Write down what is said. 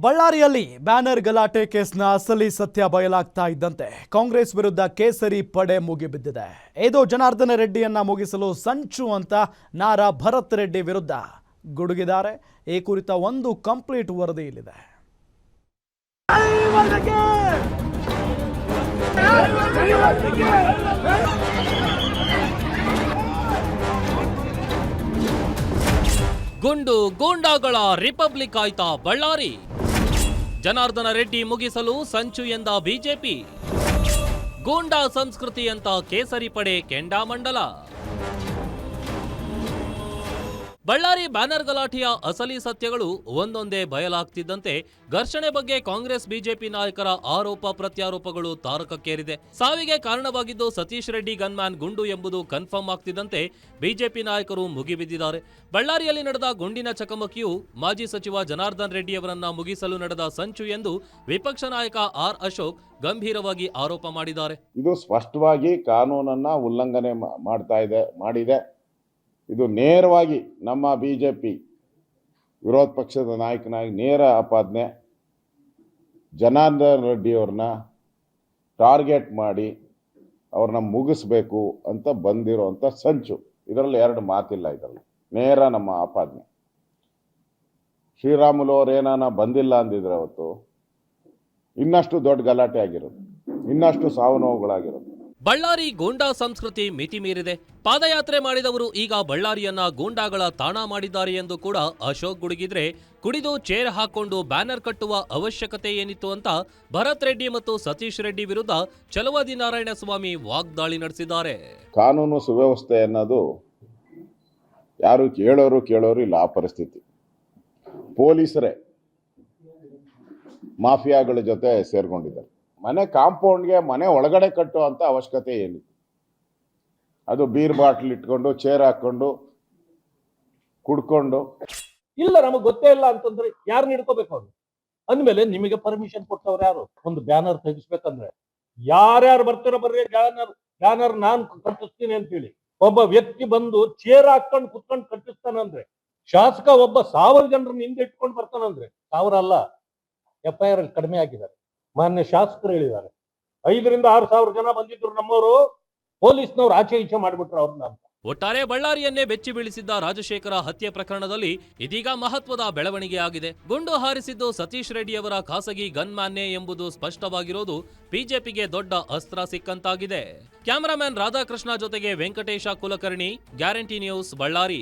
ಬಳ್ಳಾರಿಯಲ್ಲಿ ಬ್ಯಾನರ್ ಗಲಾಟೆ ಕೇಸ್ನ ಅಸಲಿ ಸತ್ಯ ಬಯಲಾಗ್ತಾ ಇದ್ದಂತೆ ಕಾಂಗ್ರೆಸ್ ವಿರುದ್ಧ ಕೇಸರಿ ಪಡೆ ಮುಗಿಬಿದ್ದಿದೆ. ಇದು ಜನಾರ್ದನ ರೆಡ್ಡಿಯನ್ನ ಮುಗಿಸಲು ಸಂಚು ಅಂತ ನಾರಾ ಭರತ್ ರೆಡ್ಡಿ ವಿರುದ್ಧ ಗುಡುಗಿದ್ದಾರೆ. ಈ ಕುರಿತ ಒಂದು ಕಂಪ್ಲೀಟ್ ವರದಿ ಇಲ್ಲಿದೆ. ಗುಂಡು ಗೂಂಡಾಗಳ ರಿಪಬ್ಲಿಕ್ ಆಯ್ತಾ ಬಳ್ಳಾರಿ? ಜನಾರ್ದನ ರೆಡ್ಡಿ ಮುಗಿಸಲು ಸಂಚು ಎಂದ ಬಿಜೆಪಿ. ಗೂಂಡಾ ಸಂಸ್ಕೃತಿ ಅಂತ ಕೇಸರಿ ಪಡೆ ಕೆಂಡಾಮಂಡಲ. ಬಳ್ಳಾರಿ ಬ್ಯಾನರ್ ಗಲಾಟೆಯ ಅಸಲಿ ಸತ್ಯಗಳು ಒಂದೊಂದೇ ಬಯಲಾಗ್ತಿದ್ದಂತೆ ಘರ್ಷಣೆ ಬಗ್ಗೆ ಕಾಂಗ್ರೆಸ್ ಬಿಜೆಪಿ ನಾಯಕರ ಆರೋಪ ಪ್ರತ್ಯಾರೋಪಗಳು ತಾರಕಕ್ಕೇರಿದೆ. ಸಾವಿಗೆ ಕಾರಣವಾಗಿದ್ದು ಸತೀಶ್ ರೆಡ್ಡಿ ಗನ್ಮ್ಯಾನ್ ಗುಂಡು ಎಂಬುದು ಕನ್ಫರ್ಮ್ ಆಗ್ತಿದ್ದಂತೆ ಬಿಜೆಪಿ ನಾಯಕರು ಮುಗಿಬಿದ್ದಿದ್ದಾರೆ. ಬಳ್ಳಾರಿಯಲ್ಲಿ ನಡೆದ ಗುಂಡಿನ ಚಕಮಕಿಯು ಮಾಜಿ ಸಚಿವ ಜನಾರ್ದನ್ ರೆಡ್ಡಿಯವರನ್ನ ಮುಗಿಸಲು ನಡೆದ ಸಂಚು ಎಂದು ವಿಪಕ್ಷ ನಾಯಕ ಆರ್ ಅಶೋಕ್ ಗಂಭೀರವಾಗಿ ಆರೋಪ ಮಾಡಿದ್ದಾರೆ. ಇದು ಸ್ಪಷ್ಟವಾಗಿ ಕಾನೂನನ್ನ ಉಲ್ಲಂಘನೆ ಮಾಡಿದೆ. ಇದು ನೇರವಾಗಿ ನಮ್ಮ ಬಿಜೆಪಿ ವಿರೋಧ ಪಕ್ಷದ ನಾಯಕನಾಗಿ ನೇರ ಆಪಾದನೆ. ಜನಾರ್ದನ್ ರೆಡ್ಡಿಯವ್ರನ್ನ ಟಾರ್ಗೆಟ್ ಮಾಡಿ ಅವ್ರನ್ನ ಮುಗಿಸ್ಬೇಕು ಅಂತ ಬಂದಿರೋಂಥ ಸಂಚು. ಇದರಲ್ಲಿ ಎರಡು ಮಾತಿಲ್ಲ. ಇದರಲ್ಲಿ ನೇರ ನಮ್ಮ ಆಪಾದನೆ. ಶ್ರೀರಾಮುಲು ಅವ್ರೇನಾನ ಬಂದಿಲ್ಲ ಅಂದಿದ್ರೆ ಅವತ್ತು ಇನ್ನಷ್ಟು ದೊಡ್ಡ ಗಲಾಟೆ ಆಗಿರೋದು, ಇನ್ನಷ್ಟು ಸಾವು ನೋವುಗಳಾಗಿರೋದು. ಬಳ್ಳಾರಿ ಗೂಂಡಾ ಸಂಸ್ಕೃತಿ ಮಿತಿ ಮೀರಿದೆ. ಪಾದಯಾತ್ರೆ ಮಾಡಿದವರು ಈಗ ಬಳ್ಳಾರಿಯನ್ನ ಗೂಂಡಾಗಳ ತಾಣ ಮಾಡಿದ್ದಾರೆ ಎಂದು ಕೂಡ ಅಶೋಕ್ ಗುಡುಗಿದ್ರೆ, ಕುಡಿದು ಚೇರ್ ಹಾಕೊಂಡು ಬ್ಯಾನರ್ ಕಟ್ಟುವ ಅವಶ್ಯಕತೆ ಏನಿತ್ತು ಅಂತ ಭರತ್ ರೆಡ್ಡಿ ಮತ್ತು ಸತೀಶ್ ರೆಡ್ಡಿ ವಿರುದ್ಧ ಚಲವಾದಿ ನಾರಾಯಣಸ್ವಾಮಿ ವಾಗ್ದಾಳಿ ನಡೆಸಿದ್ದಾರೆ. ಕಾನೂನು ಸುವ್ಯವಸ್ಥೆ ಅನ್ನೋದು ಯಾರು ಕೇಳೋರು ಇಲ್ಲ. ಆ ಪರಿಸ್ಥಿತಿ ಪೊಲೀಸರೇ ಮಾಫಿಯಾಗಳ ಜೊತೆ ಸೇರ್ಕೊಂಡಿದ್ದಾರೆ. ಮನೆ ಕಾಂಪೌಂಡ್ಗೆ ಮನೆ ಒಳಗಡೆ ಕಟ್ಟುವಂಥ ಅವಶ್ಯಕತೆ ಏನಿತ್ತು? ಅದು ಬೀರ್ ಬಾಟ್ಲ್ ಇಟ್ಕೊಂಡು ಚೇರ್ ಹಾಕೊಂಡು ಕುಡ್ಕೊಂಡು ಇಲ್ಲ ನಮಗೆ ಗೊತ್ತೇ ಇಲ್ಲ ಅಂತಂದ್ರೆ ಯಾರನ್ನ ಹಿಡ್ಕೋಬೇಕು ಅವ್ರು? ಅಂದ್ಮೇಲೆ ನಿಮಗೆ ಪರ್ಮಿಷನ್ ಕೊಟ್ಟವ್ರು ಯಾರು? ಒಂದು ಬ್ಯಾನರ್ ತೆಗಿಸ್ಬೇಕಂದ್ರೆ ಯಾರ್ಯಾರು ಬರ್ತಿರೋ ಬರ್ರಿ, ಬ್ಯಾನರ್ ನಾನ್ ಕಟ್ಟಿಸ್ತೀನಿ ಅಂತ ಹೇಳಿ ಒಬ್ಬ ವ್ಯಕ್ತಿ ಬಂದು ಚೇರ್ ಹಾಕೊಂಡು ಕುತ್ಕೊಂಡು ಕಟ್ಟಿಸ್ತಾನಂದ್ರೆ, ಶಾಸಕ ಒಬ್ಬ 1000 ಜನರನ್ನ ಹಿಂದೆ ಇಟ್ಕೊಂಡು ಬರ್ತಾನಂದ್ರೆ, 1000 ಅಲ್ಲ, FIR ಅಲ್ಲಿ ಕಡಿಮೆ ಆಗಿದ್ದಾರೆ. ಮಾನ್ಯ ಶಾಸಕರು ಹೇಳಿದ್ದಾರೆ 5,000 to 6,000 ಜನ ಬಂದಿದ್ರು ನಮ್ಮವರು, ಪೊಲೀಸ್ನವ್ರು ಆಚೆ ಈಚೆ ಮಾಡಿಬಿಟ್ರು ಅವ್ರನ್ನ ಅಂತ. ಒಟ್ಟಾರೆ ಬಳ್ಳಾರಿಯನ್ನೇ ಬೆಚ್ಚಿ ಬೀಳಿಸಿದ್ದ ರಾಜಶೇಖರ ಹತ್ಯೆ ಪ್ರಕರಣದಲ್ಲಿ ಇದೀಗ ಮಹತ್ವದ ಬೆಳವಣಿಗೆ ಆಗಿದೆ. ಗುಂಡು ಹಾರಿಸಿದ್ದು ಸತೀಶ್ ರೆಡ್ಡಿಯವರ ಖಾಸಗಿ ಗನ್ಮ್ಯಾನ್ನೇ ಎಂಬುದು ಸ್ಪಷ್ಟವಾಗಿರೋದು ಬಿಜೆಪಿಗೆ ದೊಡ್ಡ ಅಸ್ತ್ರ ಸಿಕ್ಕಂತಾಗಿದೆ. ಕ್ಯಾಮರಾಮನ್ ರಾಧಾಕೃಷ್ಣ ಜೊತೆಗೆ ವೆಂಕಟೇಶ ಕುಲಕರ್ಣಿ, ಗ್ಯಾರಂಟಿ ನ್ಯೂಸ್, ಬಳ್ಳಾರಿ.